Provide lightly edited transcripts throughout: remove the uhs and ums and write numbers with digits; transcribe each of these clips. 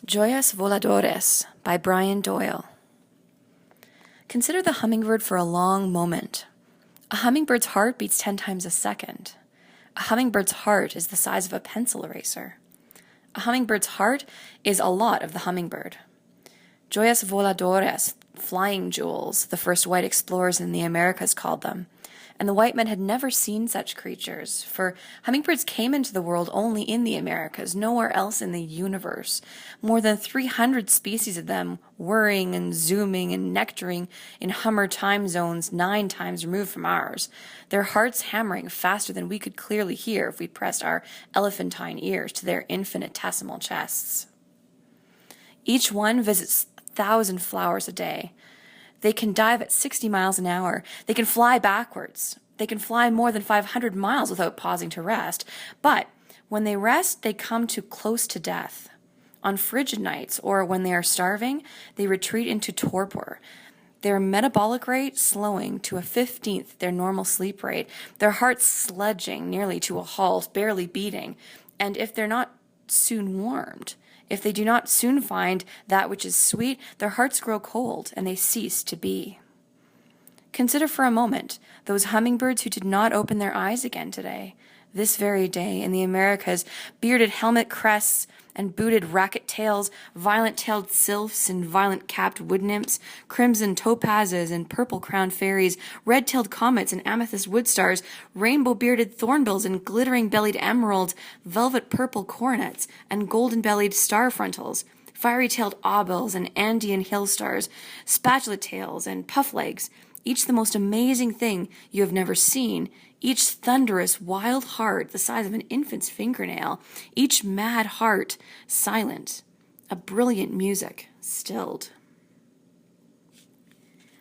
Joyas Volardores by Brian Doyle. Consider the hummingbird for a long moment. A hummingbird's heart beats 10 times a second. A hummingbird's heart is the size of a pencil eraser. A hummingbird's heart is a lot of the hummingbird. Joyas Volardores, flying jewels, the first white explorers in the Americas called them. And the white men had never seen such creatures, for hummingbirds came into the world only in the Americas, nowhere else in the universe. More than 300 species of them whirring and zooming and nectaring in Hummer time zones 9 times removed from ours, their hearts hammering faster than we could clearly hear if we pressed our elephantine ears to their infinitesimal chests. Each one visits 1,000 flowers a day. They can dive at 60 miles an hour. They can fly backwards. They can fly more than 500 miles without pausing to rest. But when they rest, they come to close to death. On frigid nights, or when they are starving, they retreat into torpor. Their metabolic rate slowing to a 15th their normal sleep rate, their hearts sledging nearly to a halt, barely beating. And if they're not soon warmed, if they do not soon find that which is sweet, their hearts grow cold and they cease to be. Consider for a moment those hummingbirds who did not open their eyes again today, this very day in the Americas, bearded helmet crests and booted racket tails, violet-tailed sylphs and violet-capped wood nymphs, crimson topazes and purple-crowned fairies, red-tailed comets and amethyst wood stars, rainbow-bearded thornbills and glittering-bellied emeralds, velvet-purple coronets and golden-bellied star frontals, fiery-tailed aubills and Andean hill stars, spatula-tails and puff-legs, each the most amazing thing you have never seen, each thunderous, wild heart the size of an infant's fingernail, each mad heart silent, a brilliant music stilled.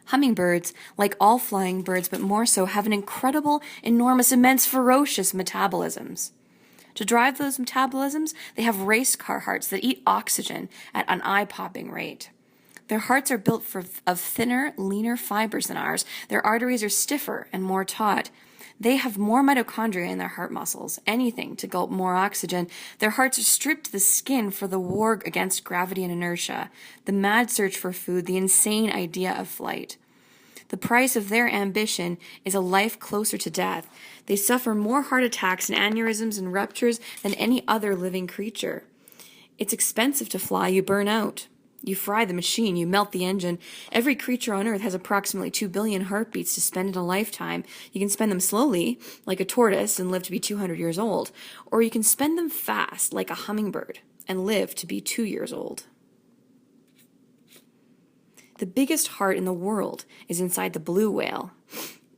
Hummingbirds, like all flying birds but more so, have an incredible, enormous, immense, ferocious metabolisms. To drive those metabolisms, they have race car hearts that eat oxygen at an eye-popping rate. Their hearts are built of thinner, leaner fibers than ours. Their arteries are stiffer and more taut. They have more mitochondria in their heart muscles, anything to gulp more oxygen. Their hearts are stripped to the skin for the war against gravity and inertia, the mad search for food, the insane idea of flight. The price of their ambition is a life closer to death. They suffer more heart attacks and aneurysms and ruptures than any other living creature. It's expensive to fly, you burn out. You fry the machine, you melt the engine. Every creature on Earth has approximately 2 billion heartbeats to spend in a lifetime. You can spend them slowly, like a tortoise, and live to be 200 years old. Or you can spend them fast, like a hummingbird, and live to be 2 years old. The biggest heart in the world is inside the blue whale.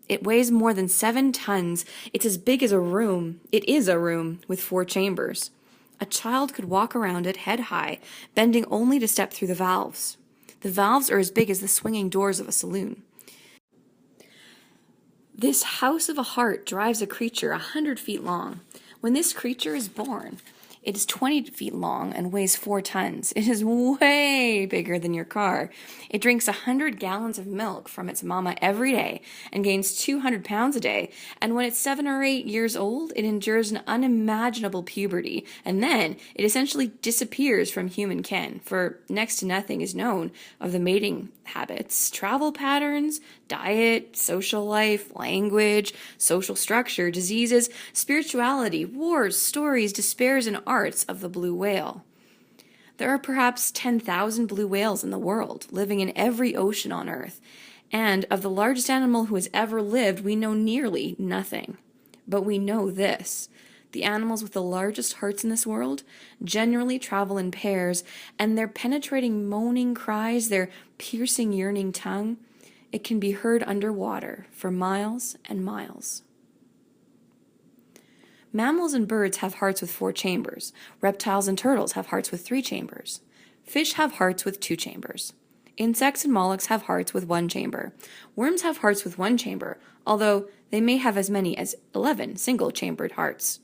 It weighs more than 7 tons. It's as big as a room. It is a room with 4 chambers. A child could walk around it head high, bending only to step through the valves. The valves are as big as the swinging doors of a saloon. This house of a heart drives a creature 100 feet long. When this creature is born, it is 20 feet long and weighs 4 tons. It is way bigger than your car. It drinks 100 gallons of milk from its mama every day and gains 200 pounds a day. And when it's 7 or 8 years old, it endures an unimaginable puberty. And then it essentially disappears from human ken, for next to nothing is known of the mating habits, travel patterns, diet, social life, language, social structure, diseases, spirituality, wars, stories, despairs, and arts of the blue whale. There are perhaps 10,000 blue whales in the world, living in every ocean on Earth, and of the largest animal who has ever lived, we know nearly nothing. But we know this: the animals with the largest hearts in this world generally travel in pairs, and their penetrating moaning cries, their piercing yearning tongue, it can be heard underwater for miles and miles. Mammals and birds have hearts with 4 chambers. Reptiles and turtles have hearts with 3 chambers. Fish have hearts with 2 chambers. Insects and mollusks have hearts with 1 chamber. Worms have hearts with 1 chamber, although they may have as many as 11 single-chambered hearts.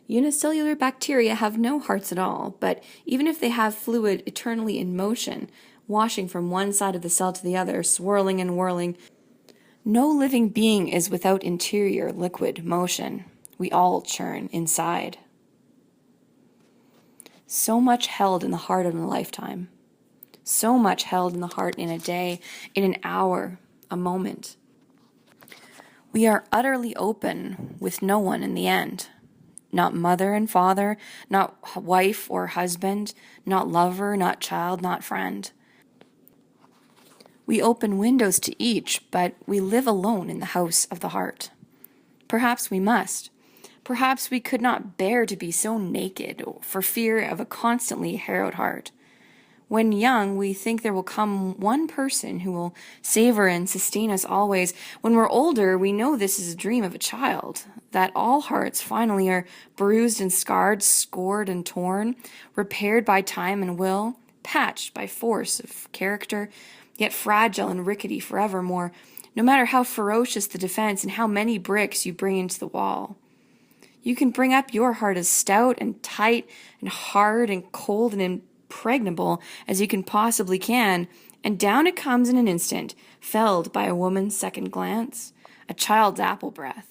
Unicellular bacteria have no hearts at all, but even if they have fluid eternally in motion, washing from one side of the cell to the other, swirling and whirling, no living being is without interior liquid motion. We all churn inside. So much held in the heart in a lifetime. So much held in the heart in a day, in an hour, a moment. We are utterly open with no one in the end. Not mother and father, not wife or husband, not lover, not child, not friend. We open windows to each, but we live alone in the house of the heart. Perhaps we must. Perhaps we could not bear to be so naked for fear of a constantly harrowed heart. When young, we think there will come one person who will savor and sustain us always. When we're older, we know this is a dream of a child, that all hearts finally are bruised and scarred, scored and torn, repaired by time and will, patched by force of character, yet fragile and rickety forevermore, no matter how ferocious the defense and how many bricks you bring into the wall. You can bring up your heart as stout and tight and hard and cold and impregnable as you can possibly can, and down it comes in an instant, felled by a woman's second glance, a child's apple breath,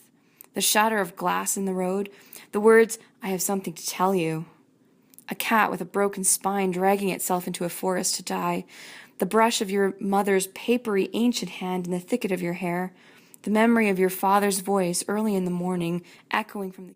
the shatter of glass in the road, the words, "I have something to tell you," a cat with a broken spine dragging itself into a forest to die, the brush of your mother's papery ancient hand in the thicket of your hair, the memory of your father's voice early in the morning echoing from the